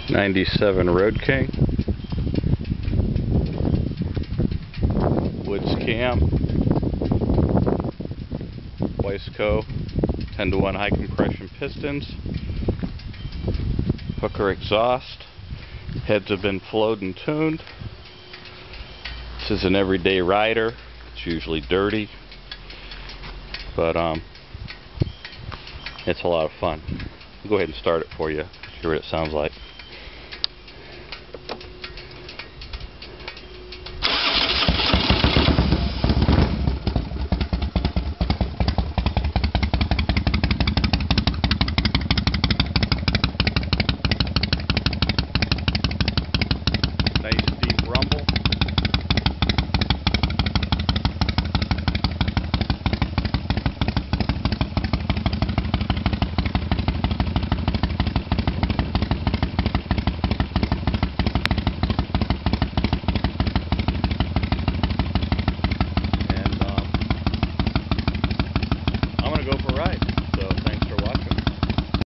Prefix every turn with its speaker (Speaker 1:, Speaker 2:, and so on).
Speaker 1: 97 Road King, Woods cam, Wiseco 10-to-1 high compression pistons, Hooker exhaust, heads have been flowed and tuned. This is an everyday rider. It's usually dirty, but it's a lot of fun. I'll go ahead and start it for you, hear what it sounds like. Nice deep rumble. And I'm gonna go for a ride.